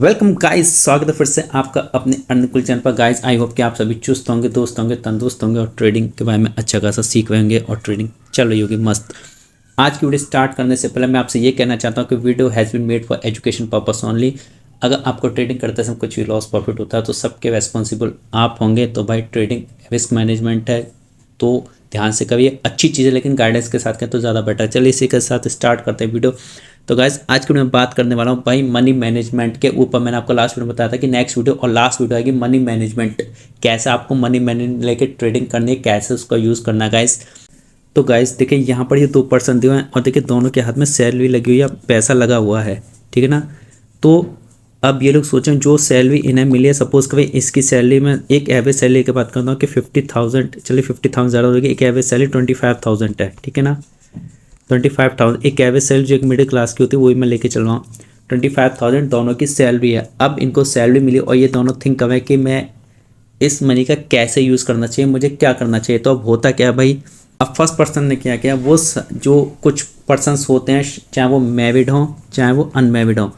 Welcome guys, स्वागत है फिर से आपका अपने अनुकूल चैनल पर। गाइस आई होप कि आप सभी चुस्त होंगे, दोस्त होंगे, तंदुरुस्त होंगे और ट्रेडिंग के बारे में अच्छा खासा सीख रहे होंगे और ट्रेडिंग चल रही होगी मस्त। आज की वीडियो स्टार्ट करने से पहले मैं आपसे ये कहना चाहता हूँ कि video has been made for education purpose only. अगर आपको ट्रेडिंग करते समय कुछ भी लॉस प्रॉफिट होता है तो सबके रेस्पॉन्सिबल आप होंगे। तो भाई ट्रेडिंग रिस्क मैनेजमेंट है तो ध्यान से करिए, अच्छी चीज़ है लेकिन गाइडेंस के साथ करें तो ज़्यादा बेटर। चलिए इसी के साथ स्टार्ट करते हैं वीडियो। तो गाइस आज की वीडियो में बात करने वाला हूँ भाई मनी मैनेजमेंट के ऊपर। मैंने आपको लास्ट वीडियो में बताया था कि नेक्स्ट वीडियो और लास्ट वीडियो आएगी मनी मैनेजमेंट, कैसे आपको मनी मैनेज लेके ट्रेडिंग करनी है, कैसे उसका यूज़ करना है गाइस। तो गाइस देखिए यहाँ पर ये 2% दिए हुए हैं और देखिए दोनों के हाथ में सैलरी लगी हुई है, पैसा लगा हुआ है, ठीक है ना। तो अब ये लोग सोचें जो सैलरी इन्हें मिली है, सपोज कभी इसकी सैलरी में एक एवरेज सैलरी की बात करता हूँ कि 50,000, चलिए 50,000 ज़्यादा होगी, एक एवरेज सैलरी 25,000 है, ठीक है ना। 25,000 एक एवरेज सैलरी जो एक मिडिल क्लास की होती है वही मैं लेके चल रहा हूँ। 25,000 दोनों की सैलरी है। अब इनको सैलरी मिली और ये दोनों थिंक कर रहे हैं कि मैं इस मनी का कैसे यूज़ करना चाहिए, मुझे क्या करना चाहिए। तो अब होता क्या भाई, अब फर्स्ट पर्सन ने क्या किया, वो जो कुछ पर्सनस होते हैं चाहे वो मैरिड हों चाहे वो अनमैरिड हों,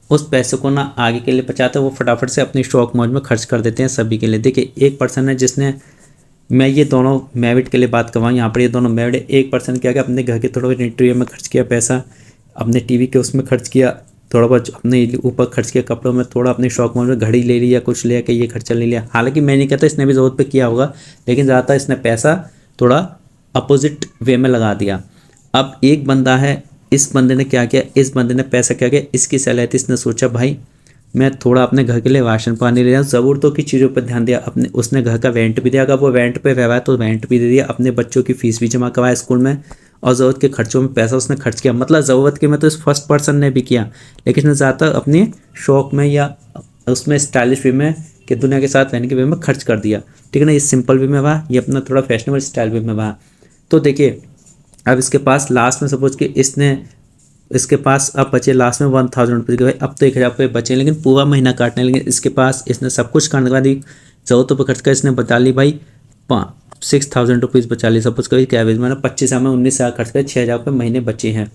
उस पैसे को ना आगे के लिए बचाते हैं, वो फटाफट से अपनी शौक मौज में खर्च कर देते हैं सभी के लिए। देखिए एक पर्सन है जिसने, मैं ये दोनों मैरिड के लिए बात करवाऊँ, यहाँ पर ये दोनों मैरिड है। एक पर्सन क्या किया, अपने घर के थोड़ा बहुत इंटीरियर में खर्च किया पैसा, अपने टीवी के उसमें खर्च किया, थोड़ा बहुत अपने ऊपर खर्च किया, कपड़ों में थोड़ा, अपने शौक में घड़ी ले लिया, कुछ ले के ये खर्चा ले लिया। हालांकि मैं नहीं कहता इसने भी ज़रूरत पे किया होगा, लेकिन ज़्यादातर इसने पैसा थोड़ा अपोजिट वे में लगा दिया। अब एक बंदा है, इस बंदे ने क्या किया, इस बंदे ने पैसा क्या किया, इसकी सैलरी थी, इसने सोचा भाई मैं थोड़ा अपने घर के लिए राशन पानी ले रहा हूँ, ज़रूरतों की चीज़ों पर ध्यान दिया। अपने उसने घर का रेंट भी दिया, अगर वो रेंट पे रह रहा है तो रेंट भी दे दिया, अपने बच्चों की फीस भी जमा करवाया स्कूल में, और ज़रूरत के खर्चों में पैसा उसने खर्च किया। मतलब ज़रूरत के में तो इस फर्स्ट पर्सन ने भी किया, लेकिन इसने ज़्यादातर अपने शौक में या उसमें स्टाइलिश वे में कि दुनिया के साथ रहने के वे में खर्च कर दिया, ठीक है ना। ये सिंपल वे में रहा, ये अपना थोड़ा फैशनेबल स्टाइल वे में रहा। तो देखिए अब इसके पास लास्ट में सपोज कि इसके पास अब बचे लास्ट में 1,000 रुपये के, भाई अब तो 1,000 रुपये बचे, लेकिन पूरा महीना काटना है। लेकिन इसके पास इसने सब कुछ करने के बाद ज़रूरतों पर खर्च कर इसने बचा ली भाई 6,000 रुपीज़ बचा ली। सपोज कभी क्या एवरेज मैंने 25,000 में 19,000 खर्च कर 6,000 रुपये महीने बचे हैं।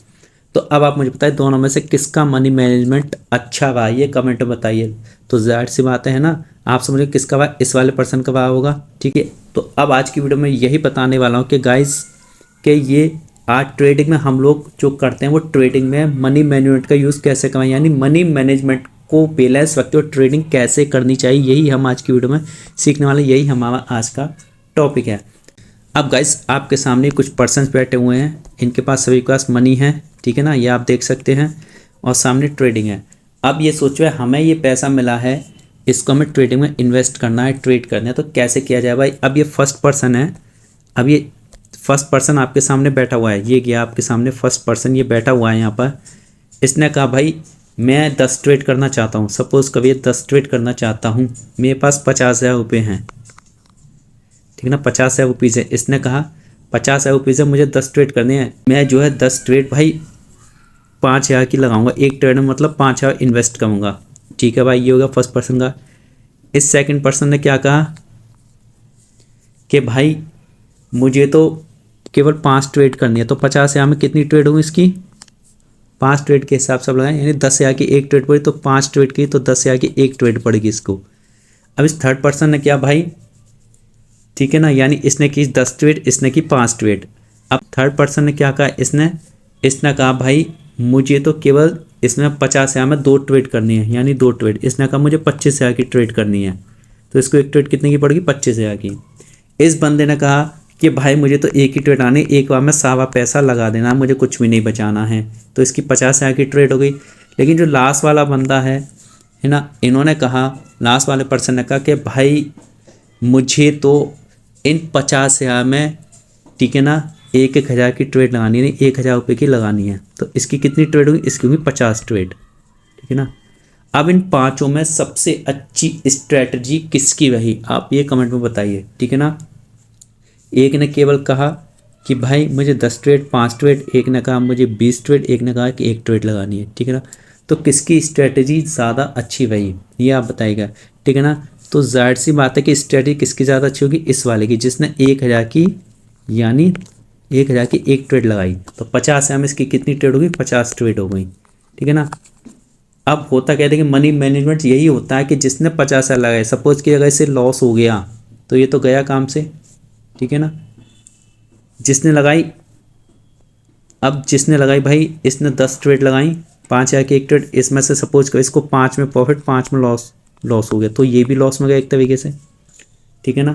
तो अब आप मुझे बताइए दोनों में से किसका मनी मैनेजमेंट अच्छा रहा, ये कमेंट में बताइए। तो जाहिर सी बात है ना, आप समझिए किसका रहा, इस वाले पर्सन का रहा होगा, ठीक है। तो अब आज की वीडियो में यही बताने वाला हूँ कि गाइस कि ये आज ट्रेडिंग में हम लोग जो करते हैं वो ट्रेडिंग में मनी मैनेजमेंट का यूज़ कैसे करें, यानी मनी मैनेजमेंट को बैलेंस रखते हुए ट्रेडिंग कैसे करनी चाहिए, यही हम आज की वीडियो में सीखने वाले, यही हमारा आज का टॉपिक है। अब गाइस आपके सामने कुछ पर्सन्स बैठे हुए हैं, इनके पास सभी के पास मनी है, ठीक है ना, ये आप देख सकते हैं, और सामने ट्रेडिंग है। अब ये सोचो हमें ये पैसा मिला है, इसको हमें ट्रेडिंग में इन्वेस्ट करना है, ट्रेड करना है, तो कैसे किया जाए भाई। अब ये फर्स्ट पर्सन है, अब ये फर्स्ट पर्सन आपके सामने बैठा हुआ है, ये गया आपके सामने फर्स्ट पर्सन, ये बैठा हुआ है यहाँ पर। इसने कहा भाई मैं 10 ट्रेड करना चाहता हूँ, सपोज़ कभी 10 ट्रेड करना चाहता हूँ, मेरे पास 50,000 रुपये हैं, ठीक है ना, 50,000 रुपीज़ है। इसने कहा 50,000 रुपीज़ है, मुझे 10 ट्रेड करने हैं, मैं जो है 10 ट्रेड भाई 5,000 की लगाऊंगा, एक ट्रेड में मतलब 5,000 इन्वेस्ट करूँगा, ठीक है भाई। ये होगा फर्स्ट पर्सन का। इस सेकंड पर्सन ने क्या कहा कि भाई मुझे तो केवल 5 ट्रेड करनी है, तो 50,000 में कितनी ट्रेड होगी इसकी, 5 ट्रेड के हिसाब से लगाएं, यानी 10,000 की एक ट्रेड पड़ी, तो 5 ट्रेड की तो 10,000 की एक ट्रेड पड़ेगी इसको। अब इस थर्ड पर्सन ने क्या भाई, ठीक है ना, यानी इसने की 10 ट्रेड, इसने की 5 ट्रेड। अब थर्ड पर्सन ने क्या कहा, इसने कहा भाई मुझे तो केवल इसमें 50,000 में 2 ट्रेड करनी है, यानी 2 ट्रेड। इसने कहा मुझे 25,000 की ट्रेड करनी है, तो इसको एक ट्रेड कितने की पड़ेगी, 25,000 की। इस बंदे ने कहा कि भाई मुझे तो एक ही ट्रेड आनी, एक बार में सारा पैसा लगा देना, मुझे कुछ भी नहीं बचाना है, तो इसकी 50,000 की ट्रेड हो गई। लेकिन जो लास्ट वाला बंदा है ना, इन्होंने कहा, लास्ट वाले पर्सन ने कहा कि भाई मुझे तो इन 50,000 में, ठीक है ना, 1,000 की ट्रेड लगानी है, नहीं 1,000 रुपये की लगानी है, तो इसकी कितनी ट्रेड होगी, इसकी होगी 50 ट्रेड, ठीक है ना। अब इन पाँचों में सबसे अच्छी स्ट्रेटजी किसकी रही, आप ये कमेंट में बताइए, ठीक है ना। एक ने केवल कहा कि भाई मुझे 10 ट्रेड 5 ट्रेड, एक ने कहा मुझे 20 ट्रेड, एक ने कहा कि 1 ट्रेड लगानी है, ठीक है ना। तो किसकी स्ट्रेटजी ज़्यादा अच्छी रही ये आप बताइएगा, ठीक है ना। तो जाहिर सी बात है कि स्ट्रेटजी किसकी ज़्यादा अच्छी होगी, इस वाले की, जिसने 1,000 की, यानी 1,000 की एक ट्रेड लगाई, तो 50,000 में इसकी कितनी ट्रेड होगी, 50 ट्रेड हो गई, ठीक है ना। अब होता क्या है, देखिए मनी मैनेजमेंट यही होता है कि जिसने 50,000 लगाए, सपोज कि अगर इसे लॉस हो गया तो ये तो गया काम से, ठीक है ना। जिसने लगाई, अब जिसने लगाई भाई, इसने 10 ट्रेड लगाई, 5,000 की एक ट्रेड, इसमें से सपोज करो इसको 5 में प्रॉफिट, 5 में लॉस, लॉस हो गया, तो ये भी लॉस में गया एक तरीके से, ठीक है ना।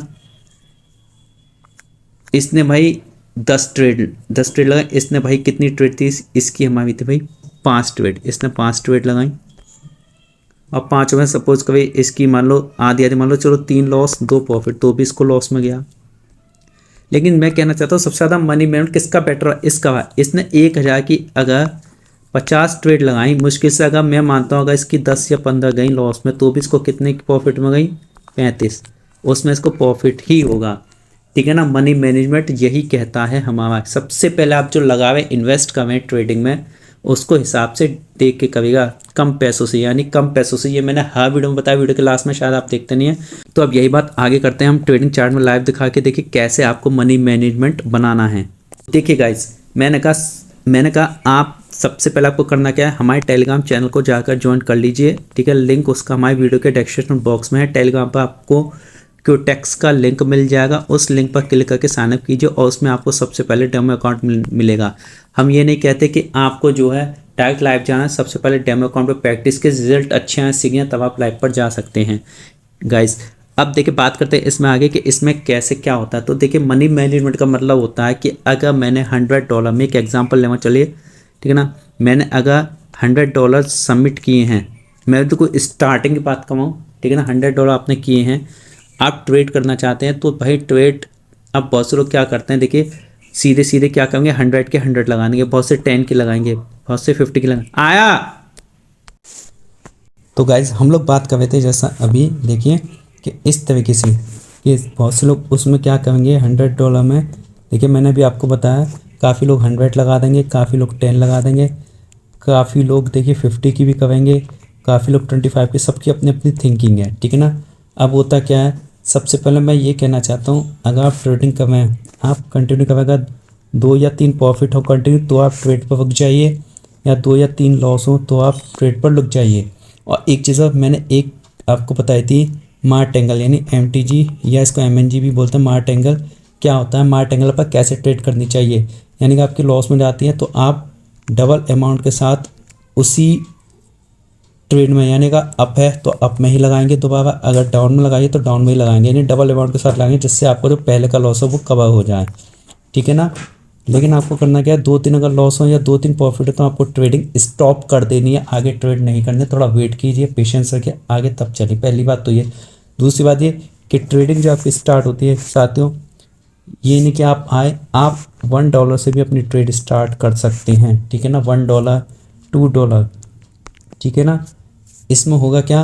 इसने भाई 10 ट्रेड लगाई, इसने भाई कितनी ट्रेड थी इसकी हमारी थी भाई 5 ट्रेड, इसने 5 ट्रेड लगाई। अब 5 में सपोज कभी इसकी मान लो आधी आधी, मान लो चलो 3 लॉस 2 प्रॉफिट, तो भी इसको लॉस में गया। लेकिन मैं कहना चाहता हूँ सबसे ज़्यादा मनी मैनेजमेंट किसका बेटर है, इसका है। इसने 1,000 की अगर 50 ट्रेड लगाई, मुश्किल से अगर मैं मानता हूँ अगर इसकी 10 या 15 गई लॉस में, तो भी इसको कितने की प्रॉफिट में गई, 35, उसमें इसको प्रॉफिट ही होगा, ठीक है ना। मनी मैनेजमेंट यही कहता है हमारा, सबसे पहले आप जो लगावे इन्वेस्ट करें ट्रेडिंग में, उसको हिसाब से देख के करेगा, कम पैसों से, यानी कम पैसों से। ये मैंने हर वीडियो में बताया, वीडियो के लास्ट में शायद आप देखते नहीं है। तो अब यही बात आगे करते हैं हम ट्रेडिंग चार्ट में लाइव दिखा के, देखिए कैसे आपको मनी मैनेजमेंट बनाना है। देखिए गाइस, मैंने कहा आप सबसे पहले आपको करना क्या है, हमारे टेलीग्राम चैनल को जाकर ज्वाइन कर लीजिए, ठीक है। लिंक उसका हमारे वीडियो के डिस्क्रिप्शन बॉक्स में है। टेलीग्राम पर आपको क्यूटेक्स का लिंक मिल जाएगा, उस लिंक पर क्लिक करके साइनअप कीजिए और उसमें आपको सबसे पहले डेमो अकाउंट मिलेगा। हम ये नहीं कहते कि आपको जो है डायरेक्ट लाइव जाना है, सबसे पहले डेमो अकाउंट पर प्रैक्टिस के रिजल्ट अच्छे हैं, सीख गए, तब आप लाइव पर जा सकते हैं गाइस। अब देखिए बात करते हैं इसमें आगे कि इसमें कैसे क्या होता है। तो देखिए मनी मैनेजमेंट का मतलब होता है कि अगर मैंने $100 में एक एग्जांपल लेना, चलिए ठीक है ना, मैंने अगर $100 सबमिट किए हैं, मैं तो कोई स्टार्टिंग की बात कमाऊँ, ठीक है ना, $100 आपने किए हैं, आप ट्रेड करना चाहते हैं, तो भाई ट्रेड, अब बहुत से लोग क्या करते हैं, देखिए सीधे सीधे क्या करेंगे, 100 के 100 लगाएंगे, बहुत से 10 की लगाएंगे, बहुत से 50 की लगाएंगे। आया तो गाइज हम लोग बात कर रहे थे जैसा अभी देखिए कि इस तरीके से कि बहुत से लोग उसमें क्या करेंगे $100 में, देखिए मैंने भी आपको बताया, काफ़ी लोग 100 लगा देंगे, काफ़ी लोग 10 लगा देंगे, काफ़ी लोग देखिए 50 की भी करेंगे, काफ़ी लोग 25 की, सबकी अपनी अपनी थिंकिंग है, ठीक है ना। अब होता क्या है, सबसे पहले मैं ये कहना चाहता हूँ, अगर आप ट्रेडिंग करें, आप कंटिन्यू करें, अगर 2 या 3 प्रॉफिट हो कंटिन्यू तो आप ट्रेड पर रुक जाइए, या 2 या 3 लॉस हो तो आप ट्रेड पर रुक जाइए। और एक चीज़ मैंने एक आपको बताई थी, मार्ट एंगल, यानी MTG या इसको MNG भी बोलते हैं। मार्ट एंगल क्या होता है, मार्ट एंगल पर कैसे ट्रेड करनी चाहिए, यानी कि आपकी लॉस में जाती है तो आप डबल अमाउंट के साथ उसी ट्रेड में, यानी कि अप है तो अप में ही लगाएंगे दोबारा, अगर डाउन में लगाइए तो डाउन में ही लगाएंगे, यानी डबल अमाउंट के साथ लगाएंगे, जिससे आपको जो पहले का लॉस हो वो कवर हो जाए, ठीक है ना। लेकिन आपको करना क्या है, 2-3 अगर लॉस हो या 2-3 प्रॉफिट हो तो आपको ट्रेडिंग स्टॉप कर देनी है, आगे ट्रेड नहीं करने, थोड़ा वेट कीजिए, पेशेंस रखिए, आगे तब चलिए। पहली बात तो ये। दूसरी बात ये कि ट्रेडिंग जो आपकी स्टार्ट होती है साथियों, ये नहीं कि आप आए, आप $1 से भी अपनी ट्रेड स्टार्ट कर सकते हैं, ठीक है ना, $1 $2, ठीक है ना। इसमें होगा क्या,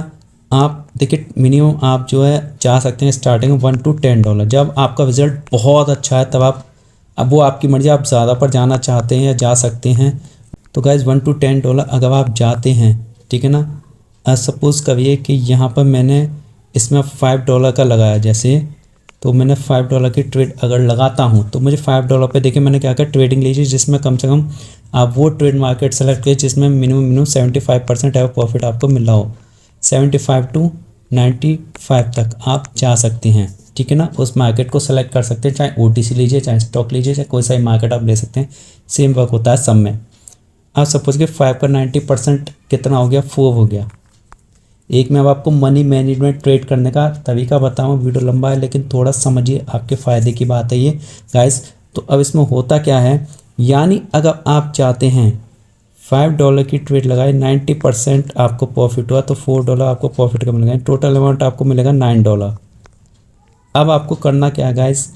आप देखिए मिनिमम आप जो है जा सकते हैं स्टार्टिंग में $1 to $10। जब आपका रिजल्ट बहुत अच्छा है तब आप, अब वो आपकी मर्ज़ी, आप ज़्यादा पर जाना चाहते हैं या जा सकते हैं। तो गाइज $1 to $10 अगर आप जाते हैं, ठीक है ना, सपोज़ करिए कि यहाँ पर मैंने इसमें $5 का लगाया जैसे, तो मैंने $5 की ट्रेड अगर लगाता हूँ तो मुझे $5 पे, देखिए मैंने क्या किया, ट्रेडिंग लीजिए जिसमें कम से कम आप वो ट्रेड मार्केट सेलेक्ट कीजिए जिसमें मिनिमम 75% एवर प्रॉफिट आपको मिल रहा हो, 75 to 95 तक आप जा सकते हैं, ठीक है ना। उस मार्केट को सेलेक्ट कर सकते हैं, चाहे OTC लीजिए, चाहे स्टॉक लीजिए, चाहे कोई सा ही मार्केट आप ले सकते हैं, सेम वर्क होता है सब में। आप सपोज कि 5 का 90% कितना हो गया, 4 हो गया। एक मैं अब आपको मनी मैनेजमेंट ट्रेड करने का तरीका बताऊँ, वीडियो लंबा है लेकिन थोड़ा समझिए, आपके फ़ायदे की बात है ये गाइस। तो अब इसमें होता क्या है, यानी अगर आप चाहते हैं $5 की ट्रेड लगाए, 90% आपको प्रॉफिट हुआ तो $4 आपको प्रॉफिट का मिलेगा, टोटल अमाउंट आपको मिलेगा $9। अब आपको करना क्या है गाइस,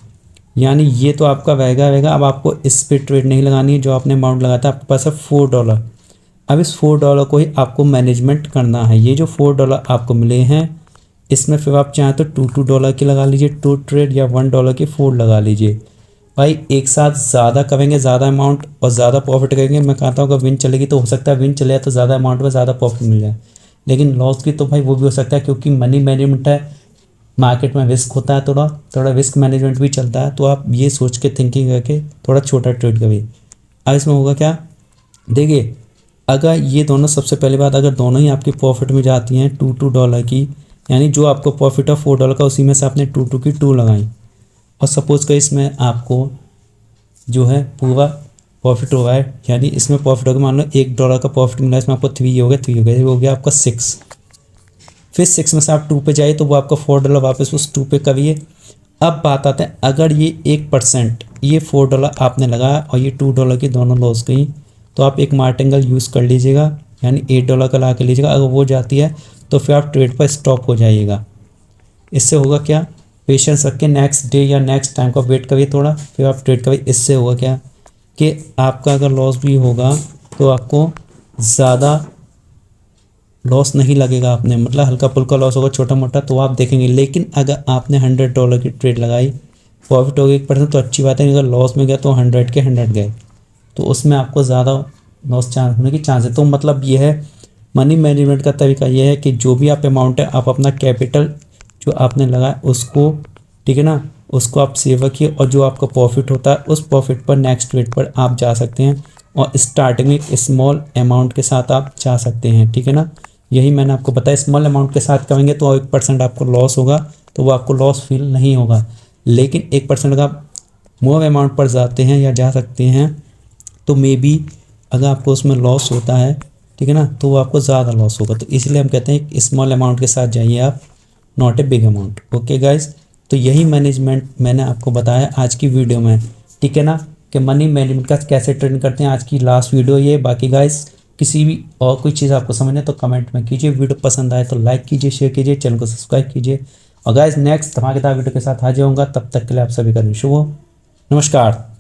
यानी ये तो आपका रहेगा, अब आपको इस पर ट्रेड नहीं लगानी है, जो आपने अमाउंट लगाया था आपके पास है $4। अब इस $4 को ही आपको मैनेजमेंट करना है। ये जो $4 आपको मिले हैं, इसमें फिर आप चाहें तो $2 की लगा लीजिए 2 ट्रेड, या $1 की 4 लगा लीजिए। भाई एक साथ ज़्यादा करेंगे, ज़्यादा अमाउंट और ज़्यादा प्रॉफिट करेंगे। मैं कहता हूँ अगर विन चलेगी तो हो सकता है विन चले तो ज़्यादा अमाउंट में ज़्यादा प्रॉफिट मिल जाए, लेकिन लॉस की तो भाई वो भी हो सकता है, क्योंकि मनी मैनेजमेंट है, मार्केट में रिस्क होता है, थोड़ा रिस्क मैनेजमेंट भी चलता है। तो आप ये सोच के थिंकिंग करके थोड़ा छोटा ट्रेड करिए। अब इसमें होगा क्या, देखिए अगर ये दोनों, सबसे पहली बात, अगर दोनों ही आपकी प्रॉफिट में जाती हैं $2 की, यानी जो आपको प्रॉफिट है $4 का, उसी में से आपने 2 की 2 लगाई, और सपोज का इसमें आपको जो है पूरा प्रॉफिट हो रहा है, यानी इसमें प्रॉफिट होगा, मान लो $1 का प्रॉफिट मिला, इसमें आपको 3 हो गया, 3 हो गया, ये हो गया आपका 6। फिर 6 में से आप 2 पे जाइए तो वो आपका $4 वापस उस 2 पे करिए। अब बात आते हैं, अगर ये 1%, ये $4 आपने लगाया और ये $2 की दोनों लॉस गई, तो आप एक मार्टिंगल यूज़ कर लीजिएगा, यानी $8 का ला के लीजिएगा। अगर वो जाती है तो फिर आप ट्रेड पर स्टॉप हो जाइएगा। इससे होगा क्या, पेशेंस रख के नेक्स्ट डे या नेक्स्ट टाइम का वेट करिए थोड़ा, फिर आप ट्रेड करिए। इससे होगा क्या कि आपका अगर लॉस भी होगा तो आपको ज़्यादा लॉस नहीं लगेगा, आपने मतलब हल्का फुल्का लॉस होगा छोटा मोटा तो आप देखेंगे। लेकिन अगर आपने $100 की ट्रेड लगाई, प्रॉफिट हो गया 1%, तो अच्छी बात है। अगर लॉस में गया तो 100 के 100 गए, तो उसमें आपको ज़्यादा लॉस चांस होने की चांस है। तो मतलब ये है मनी मैनेजमेंट का तरीका, ये है कि जो भी आप अमाउंट है, आप अपना कैपिटल जो आपने लगाया उसको, ठीक है ना, उसको आप सेव रखिए, और जो आपका प्रॉफिट होता है उस प्रॉफिट पर नेक्स्ट ट्रेड पर आप जा सकते हैं, और स्टार्टिंग में एक स्मॉल अमाउंट के साथ आप जा सकते हैं, ठीक है ना। यही मैंने आपको बताया, स्मॉल अमाउंट के साथ करेंगे तो 1% आपको लॉस होगा, तो वो आपको लॉस फील नहीं होगा। लेकिन 1% अगर आप मोर अमाउंट पर जाते हैं या जा सकते हैं, तो मे बी अगर आपको उसमें लॉस होता है, ठीक है ना, तो वो आपको ज़्यादा लॉस होगा। तो इसलिए हम कहते हैं स्मॉल अमाउंट के साथ जाइए आप, not a big amount. Okay guys, तो यही मैनेजमेंट मैंने आपको बताया आज की वीडियो में, ठीक है ना, कि मनी मैनेजमेंट का कैसे ट्रेड करते हैं। आज की लास्ट वीडियो ये। बाकी गाइज किसी भी और कोई चीज़ आपको समझना है तो कमेंट में कीजिए। वीडियो पसंद आए तो लाइक कीजिए, शेयर कीजिए, चैनल को सब्सक्राइब कीजिए। और गाइज नेक्स्ट धमाकेदार वीडियो के साथ हाजिर होऊंगा, तब तक के लिए आप सभी का शुभ हो। नमस्कार।